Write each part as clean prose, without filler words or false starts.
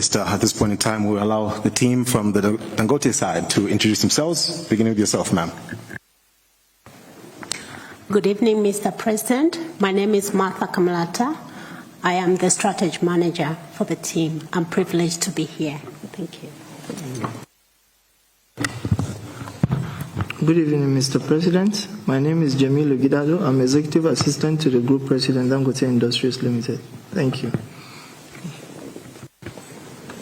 Minister. At this point in time, we'll allow the team from the Dangote side to introduce themselves, beginning with yourself, ma'am. Good evening, Mr. President. My name is Martha Kamalata. I am the strategy manager for the team. I'm privileged to be here. Thank you. Good evening, Mr. President. My name is Jamil Ogidado. I'm Executive Assistant to the Group President, Dangote Industries Limited. Thank you.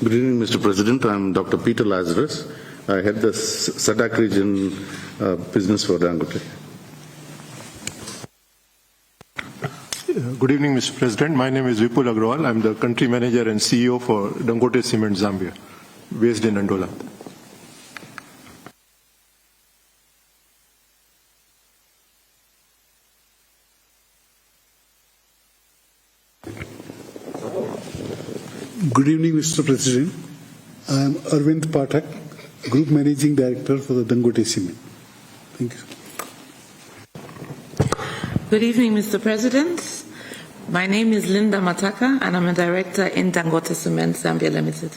Good evening, Mr. President. I'm Dr. Peter Lazarus. I head the SADC region business for Dangote. Good evening, Mr. President. My name is Vipul Agrawal. I'm the country manager and CEO for Dangote Cement Zambia, based in Andola. Good evening, Mr. President. I am Arvind Pathak, Group Managing Director for the Dangote Cement. Thank you. Good evening, Mr. President. My name is Linda Mataka, and I'm a director in Dangote Cement Zambia Limited.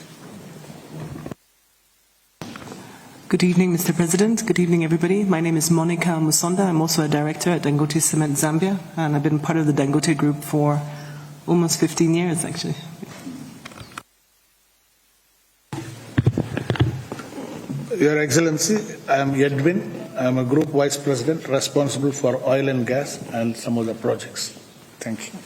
Good evening, Mr. President. Good evening, everybody. My name is Monica Musonda. I'm also a director at Dangote Cement Zambia, and I've been part of the Dangote Group for almost 15 years, actually. Your Excellency, I am Edwin. I am a Group Vice President responsible for oil and gas and some other projects. Thank you.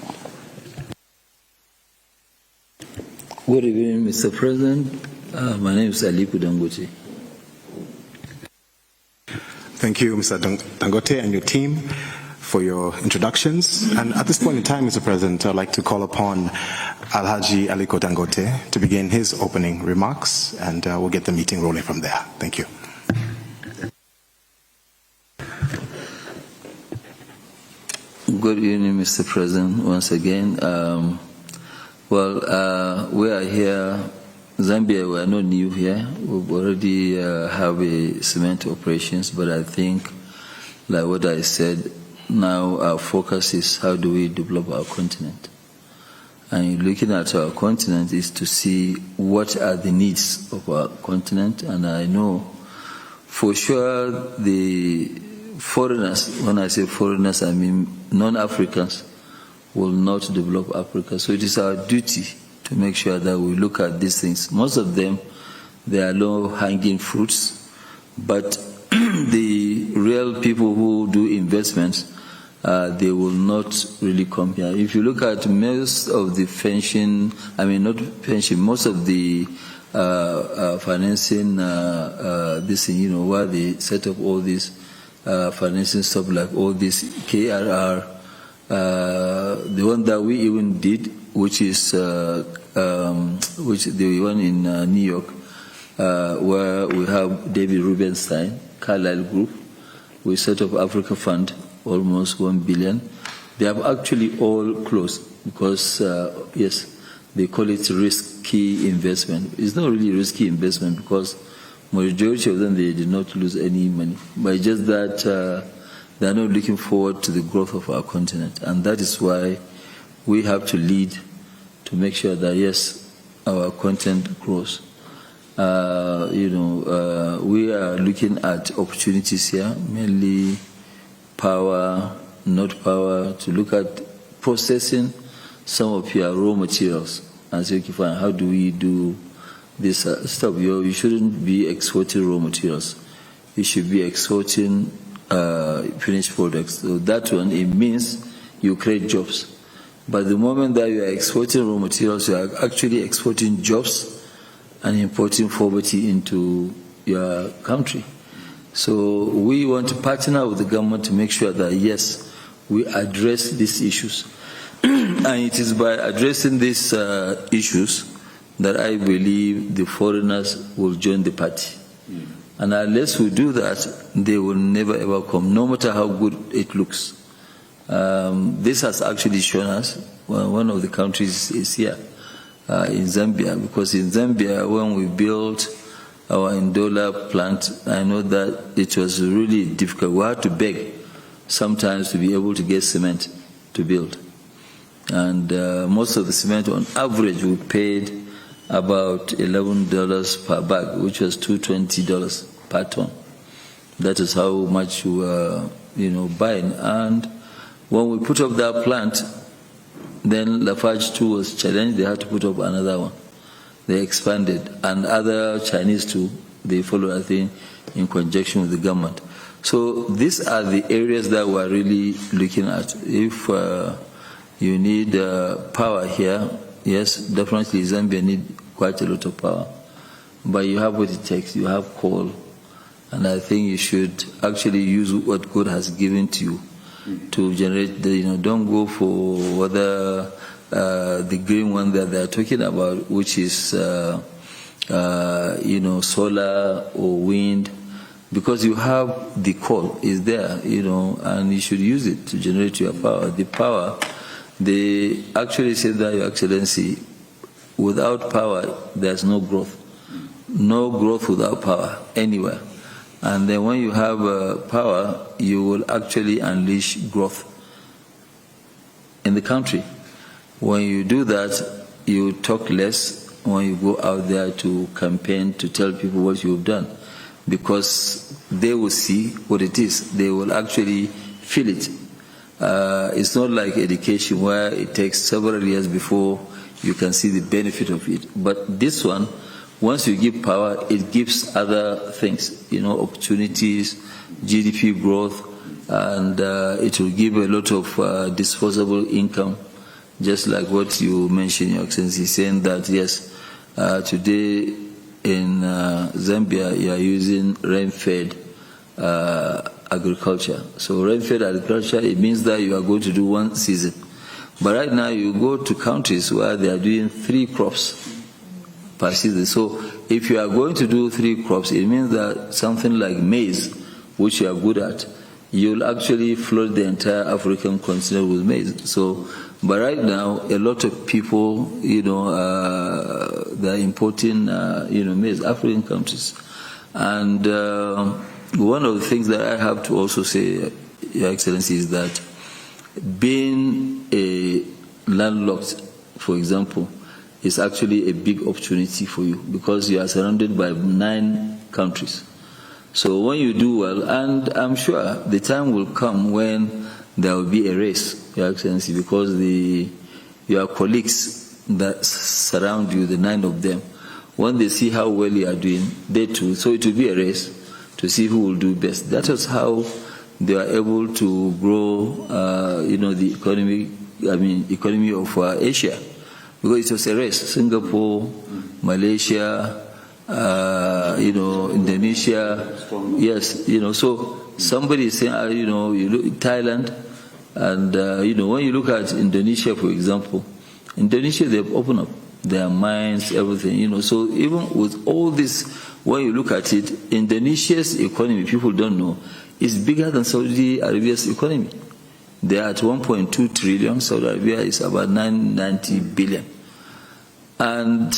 Good evening, Mr. President. My name is Aliko Dangote. Thank you, Mr. Dangote and your team for your introductions. And at this point in time, Mr. President, I'd like to call upon Alhaji Aliko Dangote to begin his opening remarks, and we'll get the meeting rolling from there. Thank you. Good evening, Mr. President, once again. We are here. Zambia, we are not new here. We already have a cement operations, but I think, like what I said, now our focus is how do we develop our continent. And looking at our continent is to see what are the needs of our continent. And I know for sure the foreigners, when I say foreigners, I mean non-Africans, will not develop Africa. So it is our duty to make sure that we look at these things. Most of them, they are low-hanging fruits, but the real people who do investments, they will not really come here. If you look at most of the pension, most of the financing, this thing, where they set up all this financing stuff, like all this KRR, the one that we even did, which is the one in New York, where we have David Rubenstein, Carlyle Group. We set up Africa Fund, almost 1 billion. They have actually all closed because, yes, they call it risky investment. It's not really risky investment because majority of them, they did not lose any money. But just that they are not looking forward to the growth of our continent. And that is why we have to lead to make sure that, yes, our continent grows. We are looking at opportunities here, mainly power, not power, to look at processing some of your raw materials and say, okay, fine, how do we do this stuff? You shouldn't be exporting raw materials. You should be exporting finished products. So that one, it means you create jobs. But the moment that you are exporting raw materials, you are actually exporting jobs and importing poverty into your country. So we want to partner with the government to make sure that, yes, we address these issues. And it is by addressing these issues that I believe the foreigners will join the party. And unless we do that, they will never ever come, no matter how good it looks. This has actually shown us, one of the countries is here, in Zambia, because in Zambia, when we built our Ndola plant, I know that it was really difficult. We had to beg sometimes to be able to get cement to build. And most of the cement, on average, we paid about $11 per bag, which was $220 per ton. That is how much we were, buying. And when we put up that plant, then Lafarge too was challenged. They had to put up another one. They expanded, and other Chinese too. They followed, I think, in conjunction with the government. So these are the areas that we're really looking at. If you need power here, yes, definitely Zambia need quite a lot of power. But you have what it takes. You have coal. And I think you should actually use what God has given to you to generate don't go for whether the green one that they're talking about, which is, solar or wind, because you have the coal is there, and you should use it to generate your power. The power, they actually said that, Your Excellency, without power, there's no growth. No growth without power anywhere. And then when you have power, you will actually unleash growth in the country. When you do that, you talk less when you go out there to campaign, to tell people what you've done, because they will see what it is. They will actually feel it. It's not like education where it takes several years before you can see the benefit of it. But this one, once you give power, it gives other things, opportunities, GDP growth, and it will give a lot of disposable income, just like what you mentioned, Your Excellency, saying that, yes, today in Zambia, you are using rain-fed agriculture. So rain-fed agriculture, it means that you are going to do one season. But right now, you go to countries where they are doing 3 crops per season. So if you are going to do 3 crops, it means that something like maize, which you are good at, you'll actually flood the entire African continent with maize. So, but right now, a lot of people, they're importing, maize, African countries. And one of the things that I have to also say, Your Excellency, is that being a landlocked, for example, is actually a big opportunity for you, because you are surrounded by 9 countries. So when you do well, and I'm sure the time will come when there will be a race, Your Excellency, because your colleagues that surround you, the 9 of them, when they see how well you are doing, they too, so it will be a race to see who will do best. That is how they are able to grow, the economy of Asia. Because it was a race. Singapore, Malaysia, Indonesia. Yes, so somebody is saying, you look at Thailand, and, when you look at Indonesia, for example, Indonesia, they've opened up their minds, everything, so even with all this, when you look at it, Indonesia's economy, people don't know, is bigger than Saudi Arabia's economy. They are at 1.2 trillion. Saudi Arabia is about 990 billion. And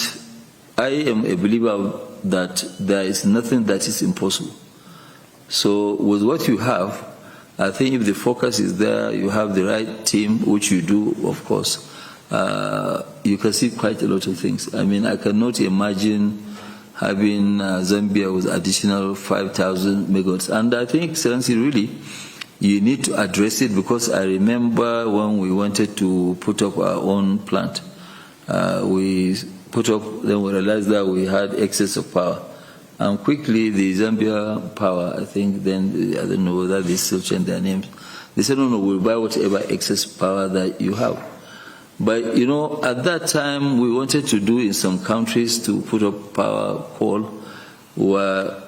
I am a believer that there is nothing that is impossible. So with what you have, I think if the focus is there, you have the right team, which you do, of course, you can see quite a lot of things. I mean, I cannot imagine having Zambia with additional 5,000 megawatts. And I think, Excellency, really, you need to address it, because I remember when we wanted to put up our own plant, we put up, then we realized that we had excess of power. And quickly, the Zambia Power, I think then, I don't know whether they still change their names, they said, no, we'll buy whatever excess power that you have. But, at that time, we wanted to do in some countries to put up power coal, where,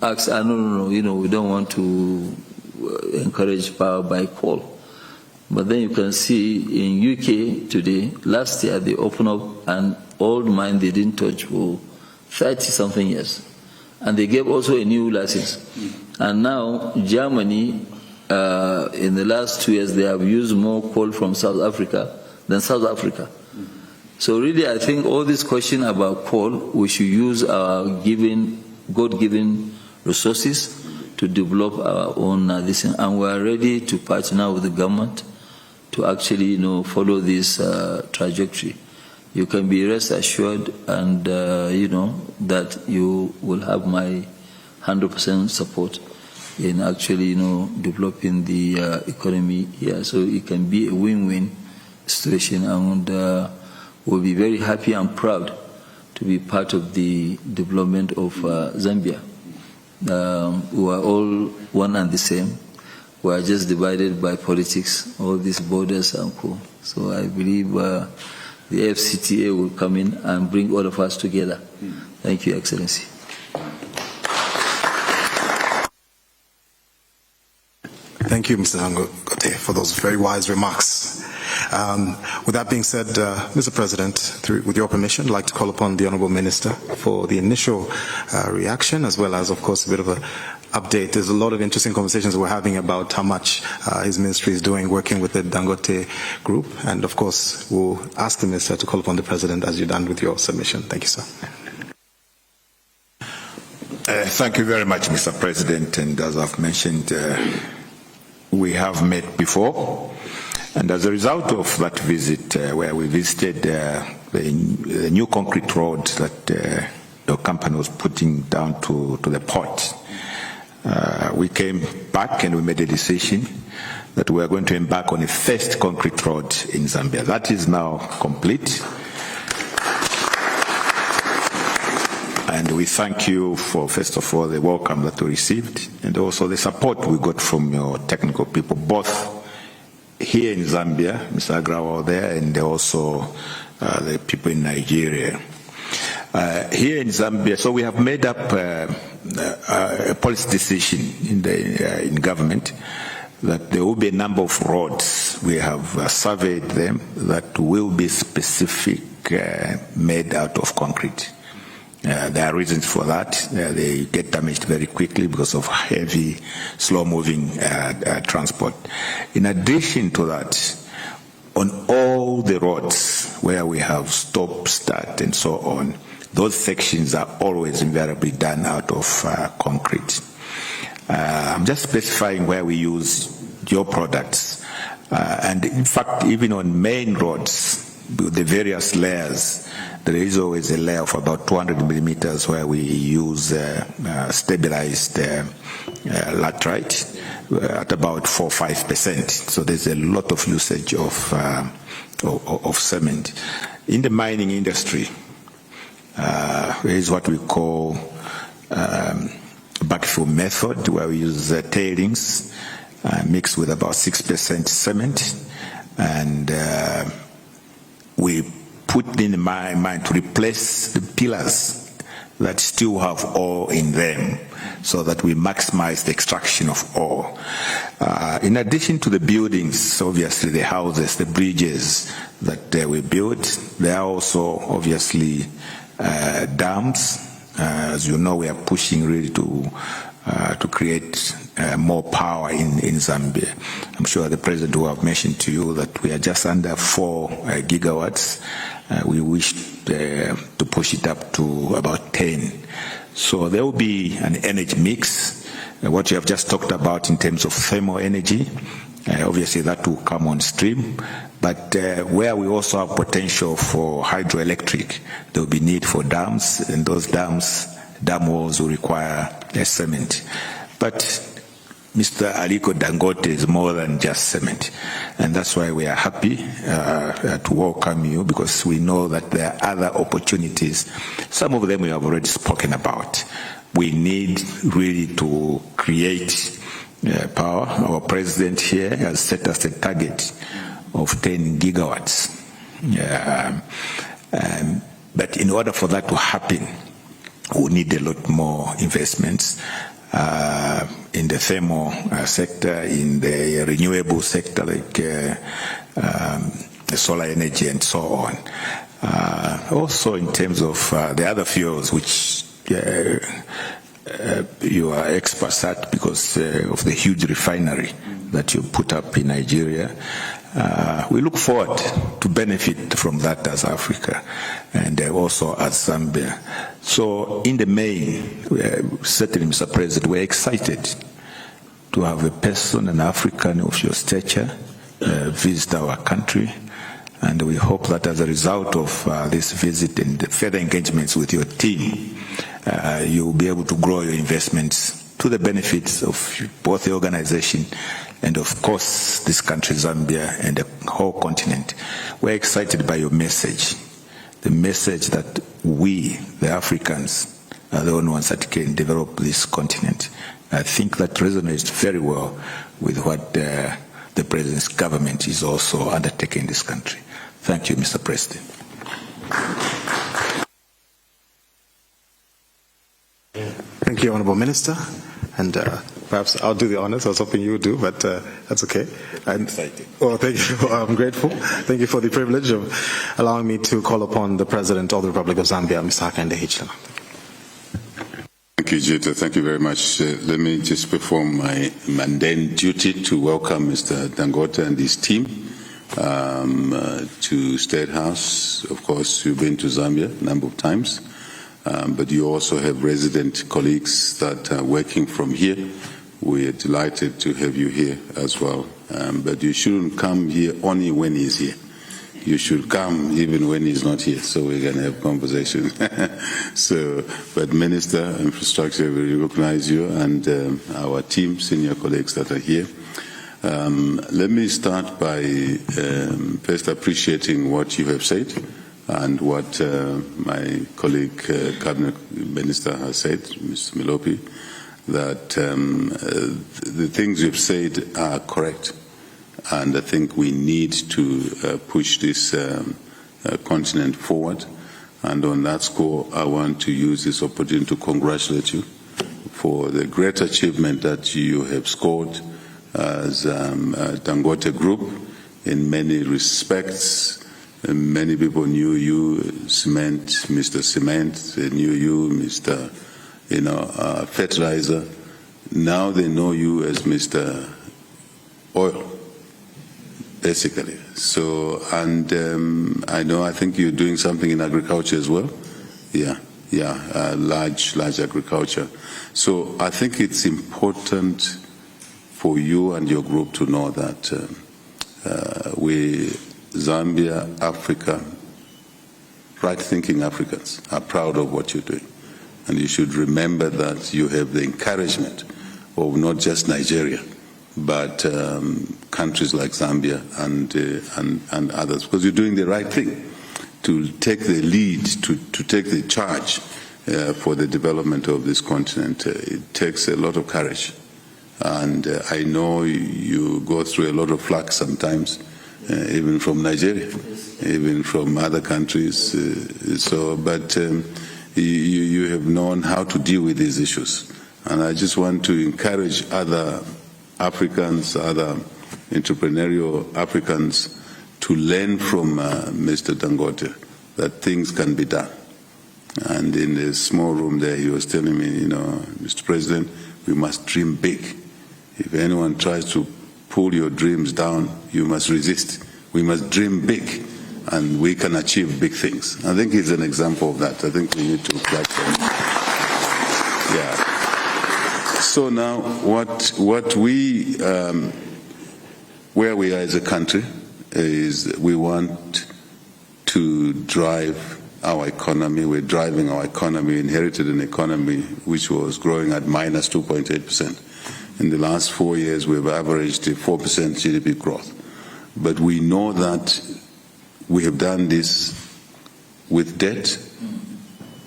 asked, no, we don't want to encourage power by coal. But then you can see in UK today, last year they opened up an old mine they didn't touch for 30-something years. And they gave also a new license. And now Germany, in the last 2 years, they have used more coal from South Africa than South Africa. So really, I think all this question about coal, we should use our God-given resources to develop our own this, and we are ready to partner with the government to actually, follow this trajectory. you can be rest assured, and that you will have my 100% support in actually developing the economy here. So it can be a win-win situation, and we'll be very happy and proud to be part of the development of Zambia. We are all one and the same. We are just divided by politics, all these borders and co. So I believe the FCTA will come in and bring all of us together. Thank you, Excellency. Thank you, Mr. Dangote, for those very wise remarks. With that being said, Mr. President, with your permission, I'd like to call upon the Honourable Minister for the initial reaction, as well as, of course, a bit of an update. There's a lot of interesting conversations we're having about how much his ministry is doing, working with the Dangote group. And, of course, we'll ask the Minister to call upon the President as you're done with your submission. Thank you, sir. Thank you very much, Mr. President. And as I've mentioned, we have met before. And as a result of that visit, where we visited the new concrete road that your company was putting down to the port, we came back and we made a decision that we are going to embark on a first concrete road in Zambia. That is now complete. And we thank you for, first of all, the welcome that we received, and also the support we got from your technical people, both here in Zambia, Mr. Agrawal there, and also the people in Nigeria. Here in Zambia, so we have made up a policy decision in government that there will be a number of roads. We have surveyed them that will be specific, made out of concrete. There are reasons for that. They get damaged very quickly because of heavy, slow-moving transport. In addition to that, on all the roads where we have stop, start, and so on, those sections are always invariably done out of concrete. I'm just specifying where we use your products. And in fact, even on main roads, the various layers, there is always a layer of about 200 millimeters where we use stabilized laterite at about 4-5%. So there's a lot of usage of cement. In the mining industry, there is what we call backfill method, where we use tailings mixed with about 6% cement, and we put in mind to replace the pillars that still have ore in them, so that we maximize the extraction of ore. In addition to the buildings, obviously the houses, the bridges that we build, there are also obviously dams. As you know, we are pushing really to create more power in Zambia. I'm sure the President will have mentioned to you that we are just under 4 gigawatts. We wish to push it up to about 10. So there will be an energy mix. What you have just talked about in terms of thermal energy, obviously that will come on stream. But where we also have potential for hydroelectric, there will be need for dams, and those dam walls will require cement. But Mr. Aliko Dangote is more than just cement, and that's why we are happy to welcome you, because we know that there are other opportunities. Some of them we have already spoken about. We need really to create power. Our president here has set us a target of 10 gigawatts. But in order for that to happen, we need a lot more investments in the thermal sector, in the renewable sector, like the solar energy and so on. Also in terms of the other fuels, which you are experts at because of the huge refinery that you put up in Nigeria. We look forward to benefit from that as Africa and also as Zambia. So in the main, certainly, Mr. President, we're excited to have a person, an African of your stature, visit our country And we hope that as a result of this visit and further engagements with your team, you will be able to grow your investments to the benefits of both the organization and, of course, this country, Zambia, and the whole continent. We're excited by your message, the message that we, the Africans, are the only ones that can develop this continent. I think that resonates very well with what the President's government is also undertaking in this country. Thank you, Mr. President. Thank you, Honourable Minister. And perhaps I'll do the honors. I was hoping you would do, but that's okay. I'm excited. Well, thank you. I'm grateful. Thank you for the privilege of allowing me to call upon the President of the Republic of Zambia, Mr. Hakainde Hichilema. Thank you, Jita. Thank you very much. Let me just perform my mundane duty to welcome Mr. Dangote and his team to State House. Of course, you've been to Zambia a number of times, but you also have resident colleagues that are working from here. We are delighted to have you here as well. But you shouldn't come here only when he's here. You should come even when he's not here, so we can have conversation. But Minister Infrastructure, we recognize you and our team, senior colleagues that are here. Let me start by first appreciating what you have said and what my colleague, Cabinet Minister, has said, Mr. Milopi, that the things you've said are correct. And I think we need to push this continent forward. And on that score, I want to use this opportunity to congratulate you for the great achievement that you have scored as Dangote Group in many respects. Many people knew you, Mr. Cement, they knew you, Mr. Fertilizer. Now they know you as Mr. Oil. Basically. So, and I think you're doing something in agriculture as well. Large agriculture. So I think it's important for you and your group to know that we, Zambia, Africa, right-thinking Africans are proud of what you're doing. And you should remember that you have the encouragement of not just Nigeria, but countries like Zambia and others, because you're doing the right thing to take the lead, to take the charge for the development of this continent. It takes a lot of courage, and I know you go through a lot of flak sometimes, even from Nigeria, even from other countries. But you have known how to deal with these issues, and I just want to encourage other Africans, other entrepreneurial Africans, to learn from Mr. Dangote that things can be done. And in the small room there, he was telling me, Mr. President, we must dream big. If anyone tries to pull your dreams down, you must resist. We must dream big, and we can achieve big things. I think he's an example of that. I think we need to clap for him. Yeah. So now, what we, where we are as a country, is we want to drive our economy. We're driving our economy. We inherited an economy which was growing at minus 2.8%. In the last 4 years, we've averaged a 4% GDP growth. But we know that we have done this with debt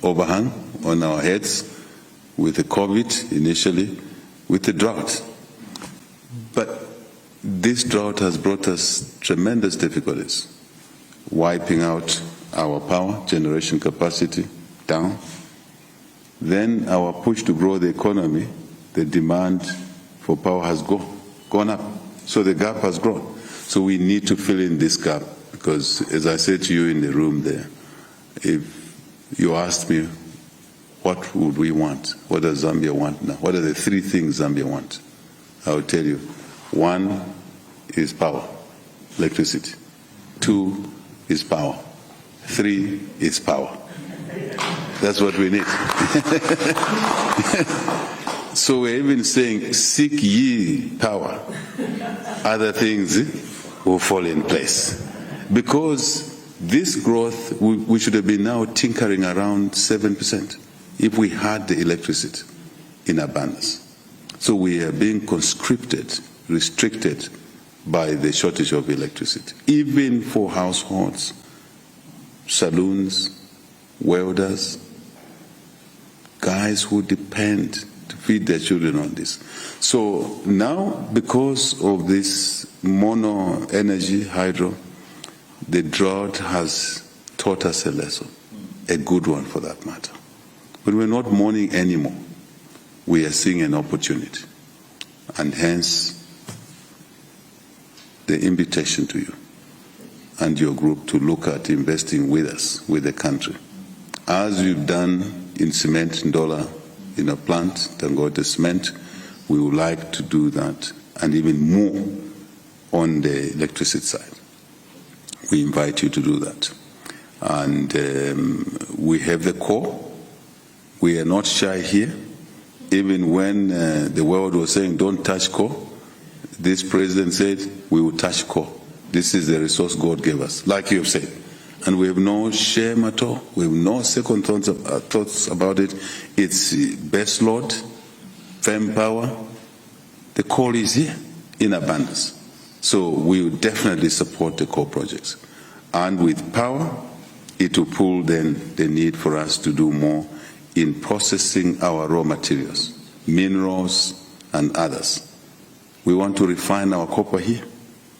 overhang on our heads, with the COVID initially, with the drought. But this drought has brought us tremendous difficulties, wiping out our power generation capacity down. Then our push to grow the economy, the demand for power has gone up. So the gap has grown. So we need to fill in this gap, because as I said to you in the room there, if you asked me, what would we want? What does Zambia want now? What are the three things Zambia wants? I will tell you. One is power, electricity. 2 is power. 3 is power. That's what we need. So we're even saying, seek ye power. Other things will fall in place. Because this growth, we should have been now tinkering around 7% if we had the electricity in abundance. So we are being conscripted, restricted by the shortage of electricity, even for households, saloons, welders, guys who depend to feed their children on this. So now, because of this mono energy, hydro, the drought has taught us a lesson, a good one for that matter. But we're not mourning anymore. We are seeing an opportunity, and hence the invitation to you and your group to look at investing with us, with the country. As you've done in cement and dollar in a plant, Dangote Cement, we would like to do that and even more on the electricity side. We invite you to do that. And we have the core. We are not shy here. Even when the world was saying, don't touch core, this president said, we will touch core. This is the resource God gave us, like you have said. And we have no shame at all. We have no second thoughts about it. It's best load, firm power. The core is here in abundance. So we will definitely support the core projects. And with power, it will pull then the need for us to do more in processing our raw materials, minerals and others. We want to refine our copper here.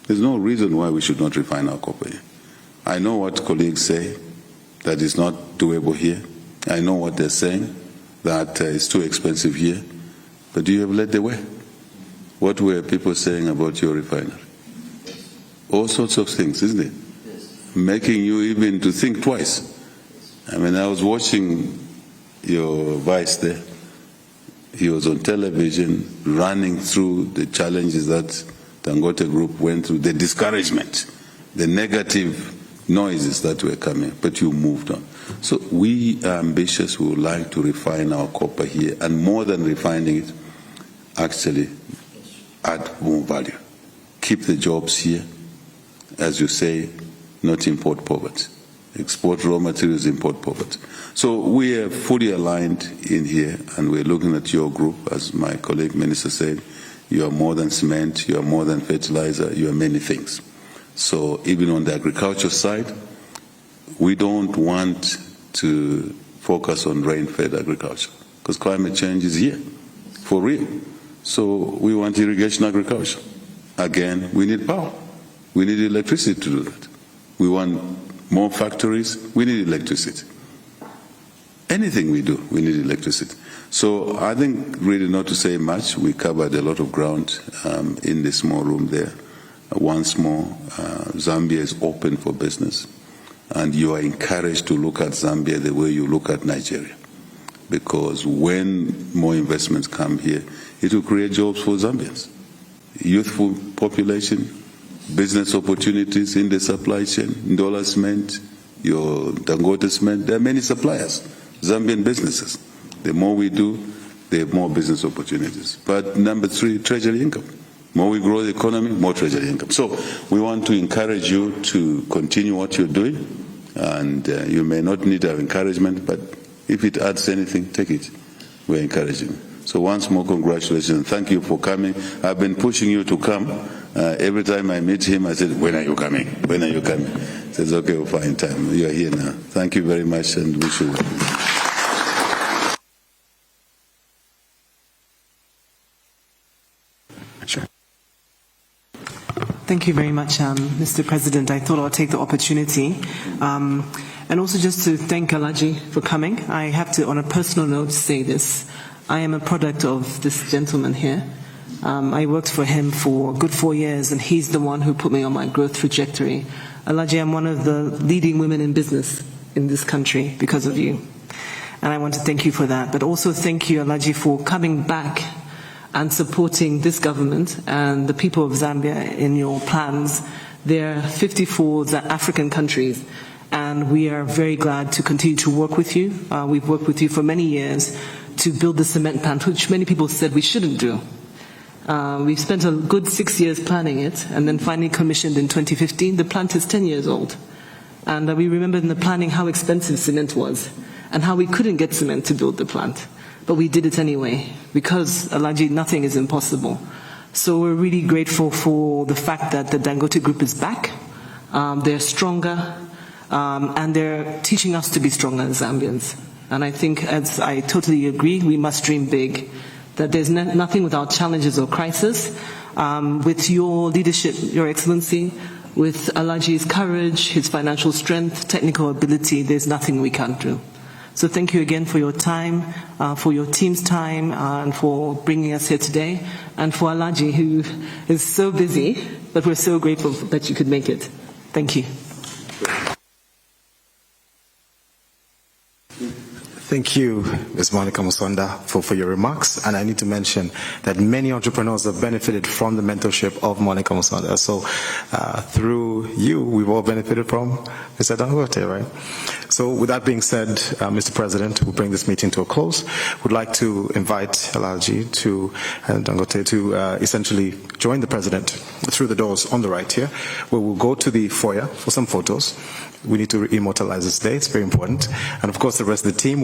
There's no reason why we should not refine our copper here. I know what colleagues say, that is not doable here. I know what they're saying, that it's too expensive here. But you have led the way. What were people saying about your refinery? All sorts of things, isn't it? Yes. Making you even to think twice. I mean, I was watching your vice there. He was on television running through the challenges that Dangote Group went through, the discouragement, the negative noises that were coming, but you moved on. So we are ambitious. We would like to refine our copper here, and more than refining it, actually add more value. Keep the jobs here, as you say, not import poverty. Export raw materials, import poverty. So we are fully aligned in here, and we're looking at your group, as my colleague minister said. You are more than cement, you are more than fertilizer, you are many things. So even on the agriculture side, we don't want to focus on rain-fed agriculture, because climate change is here, for real. So we want irrigation agriculture. Again, we need power. We need electricity to do that. We want more factories, we need electricity. Anything we do, we need electricity. So I think really not to say much, we covered a lot of ground in the small room there. Once more, Zambia is open for business, and you are encouraged to look at Zambia the way you look at Nigeria, because when more investments come here, it will create jobs for Zambians. Youthful population, business opportunities in the supply chain, dollar cement, your Dangote cement, there are many suppliers, Zambian businesses. The more we do, the more business opportunities. But number 3, treasury income. More we grow the economy, more treasury income. So we want to encourage you to continue what you're doing, and you may not need our encouragement, but if it adds anything, take it. We're encouraging you. So once more, congratulations, and thank you for coming. I've been pushing you to come. Every time I meet him, I said, when are you coming? When are you coming? He says, okay, we'll find time. You're here now. Thank you very much, and wish you well. Sure. Thank you very much, Mr. President. I thought I'll take the opportunity and also just to thank Alaji for coming. I have to, on a personal note, say this. I am a product of this gentleman here. I worked for him for a good 4 years, and he's the one who put me on my growth trajectory. Alaji, I'm one of the leading women in business in this country because of you. And I want to thank you for that. But also thank you, Alaji, for coming back and supporting this government and the people of Zambia in your plans. There are 54 African countries, and we are very glad to continue to work with you. We've worked with you for many years to build the cement plant, which many people said we shouldn't do. We've spent a good 6 years planning it and then finally commissioned in 2015. The plant is 10 years old. And we remember in the planning how expensive cement was and how we couldn't get cement to build the plant. But we did it anyway because, Alhaji, nothing is impossible. So we're really grateful for the fact that the Dangote Group is back. They're stronger and they're teaching us to be stronger as Zambians. And I think, as I totally agree, we must dream big, that there's nothing without challenges or crisis. With your leadership, Your Excellency, with Alhaji's courage, his financial strength, technical ability, there's nothing we can't do. So thank you again for your time, for your team's time, and for bringing us here today, and for Alhaji, who is so busy, but we're so grateful that you could make it. Thank you. Thank you, Ms. Monica Musonda, for your remarks. And I need to mention that many entrepreneurs have benefited from the mentorship of Monica Musonda. So through you, we've all benefited from Mr. Dangote, right? So with that being said, Mr. President, we'll bring this meeting to a close. We'd like to invite Alhaji and Dangote to essentially join the President through the doors on the right here, where we'll go to the foyer for some photos. We need to immortalize this day. It's very important. And of course, the rest of the team